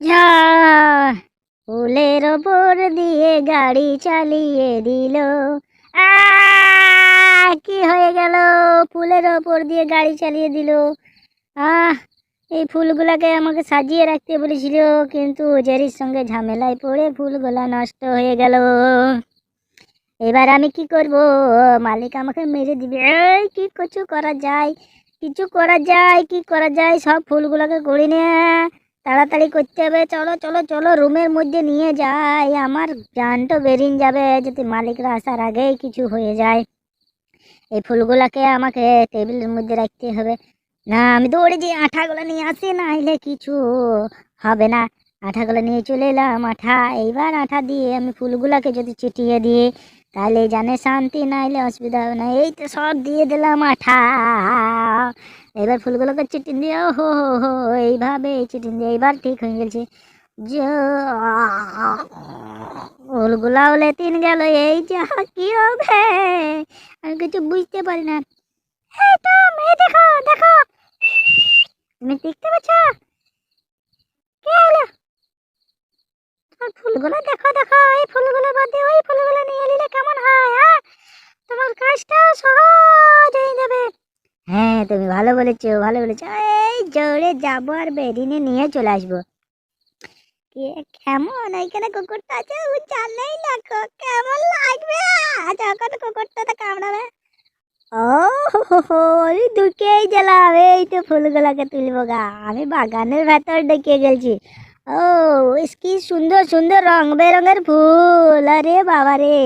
যা ফুলের ওপর দিয়ে গাড়ি চালিয়ে দিল। কি হয়ে গেল? ফুলের ওপর দিয়ে গাড়ি চালিয়ে দিল। আহ এই ফুলগুলাকে আমাকে সাজিয়ে রাখতে বলেছিল, কিন্তু জেরির সঙ্গে ঝামেলায় পড়ে ফুলগুলা নষ্ট হয়ে গেল। এবার আমি কি করব? মালিক আমাকে মেরে দিবে। এই কি কিছু করা যায়? কিছু করা যায়? কি করা যায়? সব ফুলগুলোকে গড়ে নিয়ে তাড়াতাড়ি করতে হবে। চলো চলো চলো, রুমের মধ্যে নিয়ে যাই। আমার জানটা বেরিয়ে যাবে যদি মালিকরা আসার আগেই কিছু হয়ে যায়। এই ফুলগুলাকে আমাকে টেবিলের মধ্যে রাখতে হবে। না, আমি দৌড়ে যে আঠাগুলো নিয়ে আসি, না হলে কিছু হবে না। আঠাগুলো নিয়ে চলে এলাম। এইবার আঠা দিয়ে আমি ফুলগুলাকে যদি চিটিয়ে দিই তাহলে জানে শান্তি, না হলে অসুবিধা হবে না। এই তো সব দিয়ে দিলাম আঠা। এবার ফুলগুলোকে চিটিয়ে দিয়ে হো হো হো এইভাবে চিটিয়ে দিয়ে এবার ঠিক হয়ে গেছে। যে ফুলগুলা হলে তিন গেল, এই যা কি হবে আমি কিছু বুঝতে পারি না। এই তো মেয়ে, দেখো দেখো, তুমি দেখতে পাচ্ছ কে এলো? ফুলগুলো দেখো দেখো, এই ফুলগুলো বাদে ওই ফুলগুলো নিয়ে নিলে কেমন হয়? তোমার কাজটাও সহজ হয়ে যাবে। হ্যাঁ, তুমি ভালো বলেছো, ভালো বলেছো। এই জোরে যাবো আর বেরিয়ে নিয়ে চলে আসবো। কে কেমন এইখানে কুকুরটা আছে? জানলেই দেখো কেমন লাগবে যখন কুকুরটা কামড়াবে। ও হো হো, আমি ঢুকেই গেলাম। এই তো ফুলগুলোকে তুলবো গা। আমি বাগানের ভেতর ঢুকে গেছি। ও কি সুন্দর সুন্দর রং বেরঙের ফুল! আরে বাবা রে!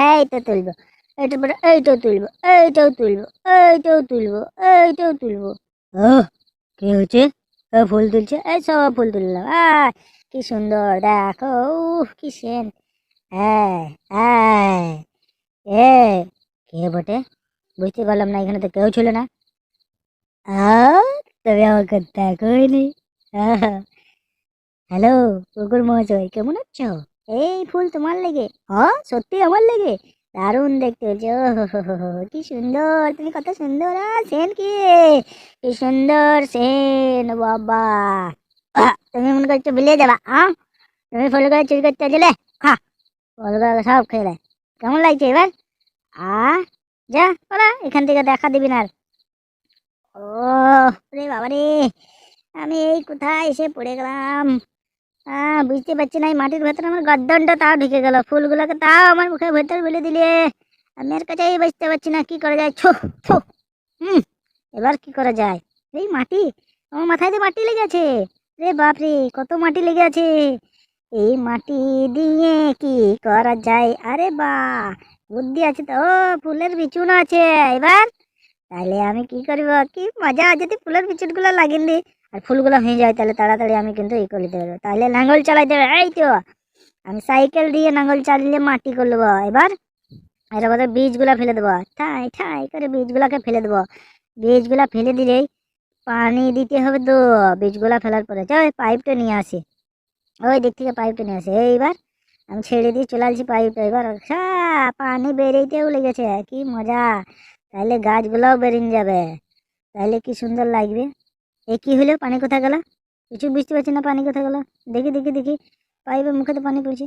এই তো তুলবো, এইটার পরে এইটাও তুলবো, এইটাও তুলবো, এইটাও তুলবো, এইটাও তুলবো। ও কি হয়েছে? ফুল তুলছে, এই সব ফুল তুললাম। কি সুন্দর দেখো! কি সেন! হ্যাঁ হ্যাঁ, এ কে বটে? বুঝতে পারলাম না, এখানে তো কেউ ছিল না। তবে আমাকে দেখোইনি। হ্যালো কুকুর মহাশয়, কেমন আছো? এই ফুল তোমার লেগে? সত্যি আমার লেগে? দারুণ দেখতে হয়েছে। ও হো হো হো হো, কি সুন্দর! তুমি কত সুন্দর! সেন কি, কি সুন্দর সেন বাবা! তুমি মনে করছো বিলিয়ে যাবা? তুমি ফুলগুলো চুরি করতে গেলে? খা, ফুলগুলো সব খেলে। কেমন লাগছে এবার? আ যা ওরা এখান থেকে, দেখা দিবি না আর। ও রে বাবা রে, আমি এই কোথায় এসে পড়ে গেলাম! বুঝতে পারছি না, এই মাটির ভেতরে আমার গর্দনটা তাও ঢুকে গেল। ফুলগুলোকে তাও আমার মুখের ভেতর ফেলে দিলে। আমি আর কাছেই বুঝতে পারছি না কি করা যায়। ছো ছো। হুম, এবার কি করা যায়? এই মাটি, আমার মাথায় তো মাটি লেগে আছে। রে বাপ রে, কত মাটি লেগে আছে! এই মাটি দিয়ে কি করা যায়? আরে বাহ, বুদ্ধি আছে তো! ফুলের বিচুন আছে। এবার তাহলে আমি কি করব? কি মজা যদি ফুলের বিচুনগুলো লাগিয়ে দিই আর ফুলগুলো হয়ে যায়, তাহলে তাড়াতাড়ি আমি কিন্তু ই করে দিতে পারবো। তাহলে লাঙ্গল চালাইতে হবে। এই তো আমি সাইকেল দিয়ে লাঙ্গল চালিয়ে মাটি করবো। এবার এর মধ্যে বীজগুলা ফেলে দেবো, ঠাই ঠাই করে বীজগুলাকে ফেলে দেবো। বীজগুলা ফেলে দিলেই পানি দিতে হবে তো। বীজগুলা ফেলার পরে চল পাইপটা নিয়ে আসি। ওই দিক থেকে পাইপটা নিয়ে আসি। এইবার আমি ছেড়ে দিয়ে চলে আসছি পাইপটা। এবার পানি বেরিয়েতেও লেগেছে, কি মজা! তাহলে গাছগুলাও বেরিয়ে যাবে, তাহলে কি সুন্দর লাগবে। এ কি হলো? পানি কোথায় গেল? কিছু বুঝতে পারছি না, পানি কোথায় গেল? দেখি দেখি দেখি, পাইপের মুখে তো পানি পড়ছে।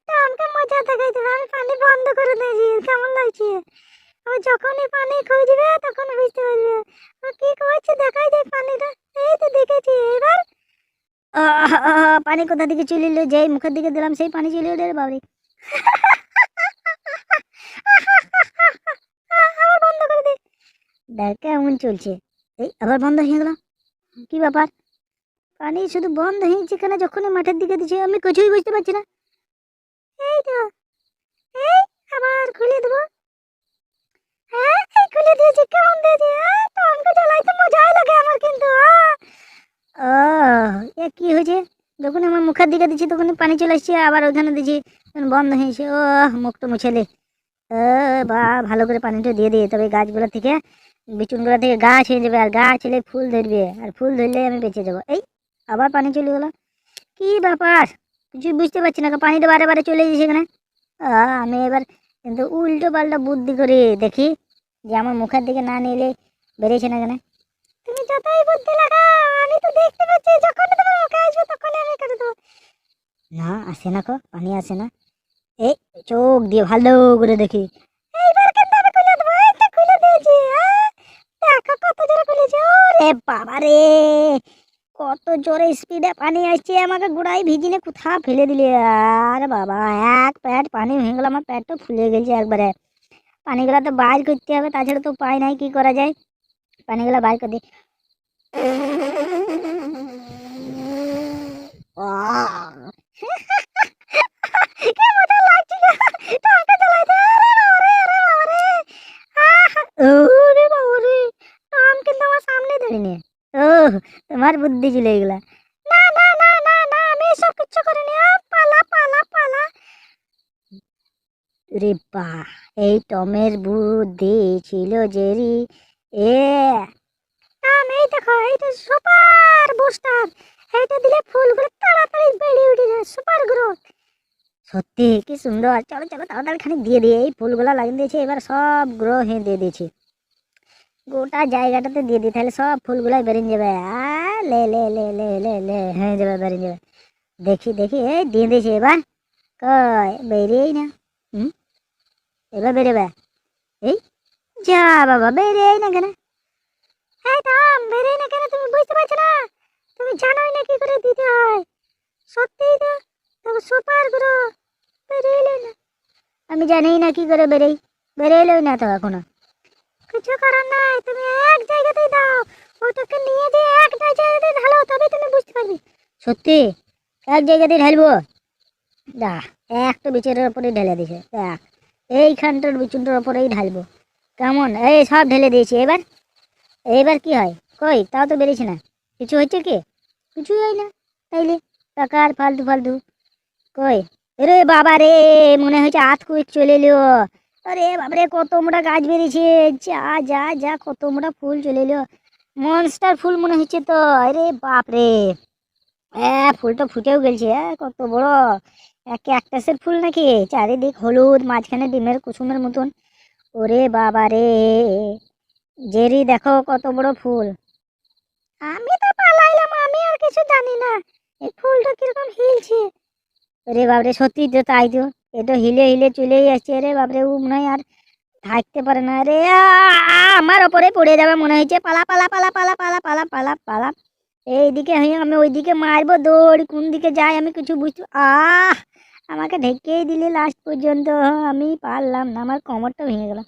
তো আমাকে মজা দেখাইতে হবে, আমি পানি বন্ধ করে দিয়েছি। কেমন লাগছে? ও যখনই পানি খুঁজবে তখন বুঝতে পারবে ও কি করছে। দেখাই দেয় পানিটা। এই তো দেখেছি। এবার পানি কোথা থেকে চলে এলো? যেই মুখের দিকে দিলাম সেই পানি চলে এলো রে বাবারে! আবার বন্ধ করে দে। দেখ কেমন চলছে। এই আবার বন্ধ হয়ে গেল, কি ব্যাপার? পানি শুধু বন্ধ হয়েছে কেন যখনই মাঠের দিকে দিচ্ছে? আমি কিছুই বুঝতে পারছি না। এই তো, এই আবার খুলে দেবো। হ্যাঁ, এই খুলে দিয়েছি। কেমন দিয়েছি? তো আমাকে জ্বালাইতে মজাই লাগে আমার কিন্তু। ও এ কি হয়েছে? যখন আমার মুখের দিকে দিচ্ছি তখন পানি চলে আসছে, আবার ওখানে দিচ্ছি তখন বন্ধ হয়েছে। ও মুখটা মুছে দে। বা ভালো করে পানিটা দিয়ে দিয়ে, তবে গাছগুলো থেকে, বিচুনগুলো থেকে গাছ হয়ে যাবে, আর গাছ হলে ফুল ধরবে, আর ফুল ধরলে আমি বেঁচে যাবো। এই আবার পানি চলে গেলো, কি ব্যাপার? কিছু বুঝতে পারছি না, পানিটা বারে বারে চলে যাচ্ছে এখানে। আমি এবার কিন্তু উল্টো পাল্টা বুদ্ধি করে দেখি যে আমার মুখের দিকে না নিলে বেরিয়েছে না কেন। তুমি যতই বুদ্ধি লাগাও আমি তো দেখতে পাচ্ছি যখন তোমার আসে না, পানি আসে না। এই চোখ দিয়ে ভালো করে দেখি। এইবার কিন্তু আমি খুলে দেবো। এই তো খুলে দিয়েছি। দেখো কত জোরে খুলেছে। ওরে বাবা রে, কত জোরে স্পিডে পানি আসছে, আমাকে গোড়ায় ভিজিনে কোথা ফেলে দিলে। আর বাবা, এক প্যাট পানি হয়ে গেল, আমার প্যাটটা ফুলে গেছে একবারে। পানিগুলা তো বাইর করতে হবে, তাছাড়া তো উপায় নাই, কি করা যায়। পানিগুলা বাইর করে দিই। আহ! কি মজা লাগছিল ট্রাঙ্কে চালাইতে। আরে বাবারে, আরে বাবারে, ওরে বাবারে, টম কিন্তু আমার সামনে ধরিনি। ও, তোমার বুদ্ধি চলে গেলা। না না না না না, আমি এসব কিচ্ছু করিনি। পালা পালা পালা। রে বাহ, এই টমের বুদ্ধি ছিল জেরি। এ আমি দেখো, এইটা সুপার বুস্টার। এইটা দিলে ফুলগুলো তাড়াতাড়ি বেড়ে উঠে যায়, সুপার গ্রোথ। সত্যি কি সুন্দর। চলো চলো তাড়াতাড়ি খানিক দিয়ে দিয়ে, এই ফুলগুলা লাগিয়ে দিয়েছে, এবার সব গ্রো হয়ে দিয়ে দিয়েছি, গোটা জায়গাটাতে দিয়ে দিই, তাহলে সব ফুলগুলাই বেরিয়ে যাবে। লে লে লে লে লে লে হয়ে যাবে, বেরিয়ে যাবে। দেখি দেখি, এই দিয়ে দিয়েছি, এবার কই বেরিয়েই না। হুম, এবার বেরোবে। এই যা বাবা, বেরিয়েই না কেন? এই দাম বেরিয়ে না কেন, তুমি বুঝতে পারছো না? তুমি জানোই না কি করে দিতে হয়। সত্যিই তো, তবে সুপার গ্রো বেরিয়ে এলোই না। আমি জানি না কি করে বেরোই, বেরিয়ে এলোই না তো এখনো। কিছু করার নাই, তুমি এক জায়গাতেই দাও। ওটাকে নিয়ে দিয়ে এক জায়গাতেই ঢালো, তবে তুমি বুঝতে পারবে। সত্যি এক জায়গাতেই ঢালবো? দা, একটা বিচুনের ওপরেই ঢেলে দিছে, দেখ এইখানটার বিচুনটার ওপরেই ঢালবো। কেমন? এই সব ঢেলে দিয়েছি, এবার এইবার কি হয়? কই তাও তো বেরিয়েছে না। কিছু হচ্ছে কি? কিছুই হয় না। তাইলে টাকার ফালতু ফালতু। কই, রে বাবা রে, মনে হচ্ছে আত কুইক চলে এলো। আরে বাবারে, কত মোটা গাছ বেরিয়েছে। যা যা যা, কত মোটা ফুল চলে এলো। মনস্টার ফুল মনে হচ্ছে তো। আরে বাপ রে, ফুলটা ফুটেও গেছে। কত বড়, ক্যাকটাসের ফুল নাকি? চারিদিক হলুদ, মাঝখানে ডিমের কুসুমের মতন। ওরে বাবা রে, জেরি দেখো কত বড় ফুল। আমি তো পালাইলাম, আমি আর কিছু জানি না। এই ফুলটা কিরকম হিলছে। রে বাবরে, সত্যি তো তাই তো। এটা হিলে হিলে চলেই আসছে। রে বাবরে, ও মনে হয় আর থাকতে পারে না রে। আমার ওপরে পড়ে যাবে মনে হচ্ছে। পালা পালা পালা পালা পালা পালা পালা পালা। এইদিকে হয়ে আমি ওইদিকে মারবো দৌড়, কোন দিকে যাই আমি কিছু বুঝতে। আমাকে ঢেকেই দিলে লাস্ট পর্যন্ত। আমি পারলাম না, আমার কোমরটা ভেঙে গেল।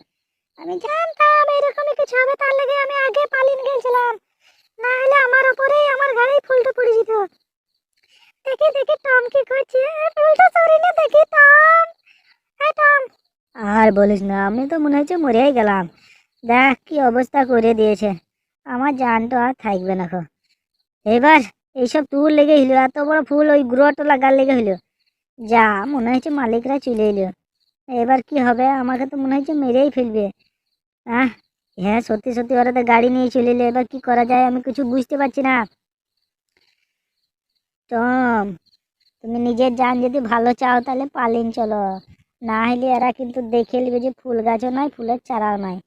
আমি জানতাম এরকমই কিছু হবে, তার লাগে আমি আগে পালিয়ে গেছিলাম। না হলে আমার ওপরেই আমার গাড়ি ফুলটা পড়ে যেত। দেখি দেখি টম কি করছে। ফুলটা সরি না, দেখি টম। এই টম, আর বলিস না, আমি তো মনে হচ্ছে মরেই গেলাম। দেখ কি অবস্থা করে দিয়েছে, আমার জানটা আর থাকবে না খো। এবার এইসব তোর লেগে হইলো, এত বড় ফুল ওই গ্রোটা লাগার লেগে হইলো। যা, মনে হচ্ছে মালিকরা চলে এলো। এবার কি হবে, আমাকে তো মনে হচ্ছে মেরেই ফেলবে। আহ, হ্যাঁ সত্যি সত্যি, ওরা তো গাড়ি নিয়ে চলে এলো। এবার কি করা যায়, আমি কিছু বুঝতে পারছি না। টম, তুমি নিজের জান যদি ভালো চাও তাহলে পালিয়ে চলো, না হলে এরা কিন্তু দেখে নেবে যে ফুল গাছও নয়, ফুলের চারাও নয়।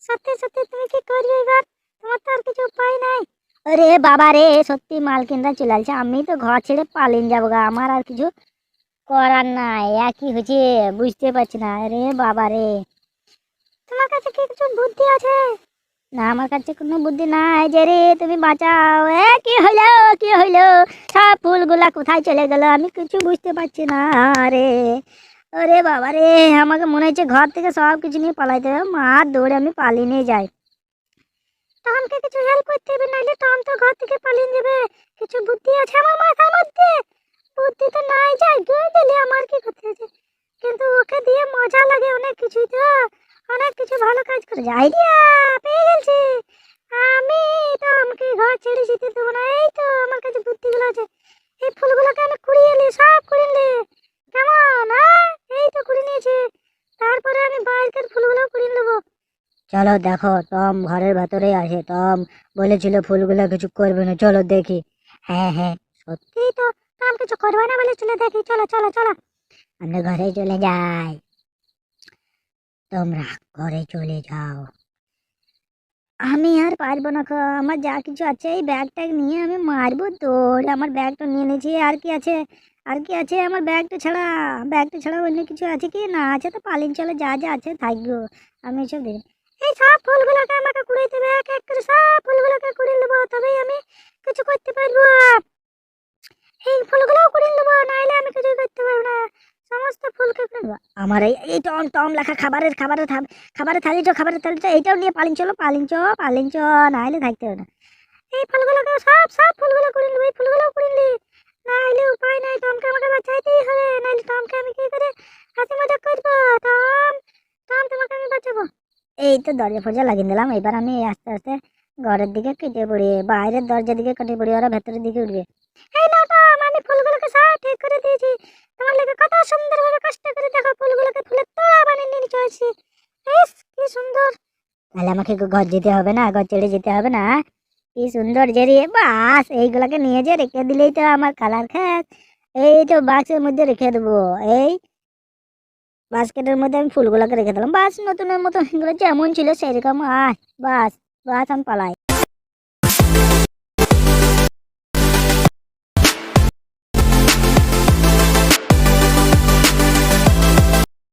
সত্যি সত্যি তুমি কি করবে এবার? তোমার তো আর কিছু উপায় নাই। আরে বাবা রে, সত্যি মালকিনরা চলে আসছে, আমি তো ঘর ছেড়ে পালিয়ে যাবো গা, আমার আর কিছু করার নাই। একই হয়েছে, বুঝতে পারছি না। রে বাবা রে, তোমার কাছে কি কিছু বুদ্ধি আছে? না, আমার কাছে কোনো বুদ্ধি নাই। যে রে, তুমি বাঁচাও। কি হইলো, কি হইলো? সব ফুলগুলা কোথায় চলে গেল, আমি কিছু বুঝতে পারছি না রে। ওরে বাবা রে, আমাকে মনে হচ্ছে ঘর থেকে সব কিছু নিয়ে পালাইতে হবে। মার দৌড়ে আমি পালিয়ে নিয়ে যাই। টমকে কিছু হেল্প করতে হবে, নাহলে টম তো ঘর থেকে পালিয়ে যাবে। কিছু বুদ্ধি আছে আমার মাথার মধ্যে? বুদ্ধি তো নাই, যাই গিয়ে দিলে আমার কি করতে আছে। কিন্তু ওকে দিয়ে মজা লাগে অনেক কিছুই তো, অনেক কিছু ভালো কাজ করে যায়। আইডিয়া পেয়ে গেছি আমি। তো আমাকে ঘর ছেড়ে যেতে দেবো না। এই তো আমার কাছে বুদ্ধিগুলো আছে। এই ফুলগুলোকে আমি কুড়িয়ে এলি, সব কুড়িয়ে এলি। কেমন? এই তো কুড়িয়ে নিয়েছি। তারপরে আমি বাইরের ফুলগুলো কুড়িয়ে নেবো। চলো দেখো, টম ঘরের ভেতরে আছে। টম বলেছিল ফুলগুলো কিছু করবে না, চলো দেখি। হ্যাঁ হ্যাঁ, সত্যি তো, টম কিছু করবে না বলে চলে দেখি। চলো চলো চলো, আমরা ঘরে চলে যাই। তোমরা ঘরে চলে যাও, আমি আর পারবো না খো। আমার যা কিছু আছে এই ব্যাগ ট্যাগ নিয়ে আমি মারবো দৌড়। আমার ব্যাগটা নিয়ে নিয়েছি, আর কি আছে? আর কি আছে আমার ব্যাগটা ছাড়া? ব্যাগটা ছাড়া অন্য কিছু আছে কি? না আছে তো পালিং চলে, যা যা আছে থাকবো। আমি এসব দেখি। এই সব ফুলগুলোকে আমাকে কুড়িয়ে দেবে, এক এক করে সব ফুলগুলোকে কুড়িয়ে নেবো, তবেই আমি কিছু করতে পারবো। এই ফুলগুলোও কুড়িয়ে নেবো, নাইলে আমি কিছুই করতে পারবো না। সমস্ত ফুলকে কুড়িয়ে নেবো। আমার এই টম টম লেখা খাবারের থালিটা এইটাও নিয়ে পালিং চলো, পালিং চ, নাইলে থাকতে হবে না। এই ফুলগুলোকে সব ফুলগুলো কুড়িয়ে নেবো, এই ফুলগুলো কুড়িয়ে নিলি, নাইলে উপায় নাই, টমকে আমাকে বাঁচাইতেই হবে, নাইলে টমকে আমি কি করে হাসি মজা করবো। টম, টম তোমাকে আমি বাঁচাবো। এই তো দরজা ফরজা লাগিয়ে দিলাম, এবার আমি আস্তে আস্তে ঘরের দিকে কেটে পড়ি, বাইরের দরজার দিকে কেটে পড়ি, ওরা ভেতরের দিকে উঠবে। এই নাও টম, আমি ফুলগুলোকে সব ঠিক করে দিয়েছি, তোমার লেগে কত সুন্দরভাবে কষ্ট করে দেখো ফুলগুলোকে ফুলের তোড়া বানিয়ে নিয়ে চলছি। ইস কি সুন্দর। তাহলে আমাকে ঘর যেতে হবে না, ঘর ছেড়ে যেতে হবে না? কি সুন্দর জেরি, বাস এইগুলাকে নিয়ে যে রেখে দিলেই তো আমার কালার খাত। এই তো বাক্সের মধ্যে রেখে দেবো, এই বাস্কেটের মধ্যে আমি ফুলগুলোকে রেখে দিলাম, বাস নতুনের মতো এগুলো যেমন ছিল সেরকম। বাস বাস, আমি পালাই।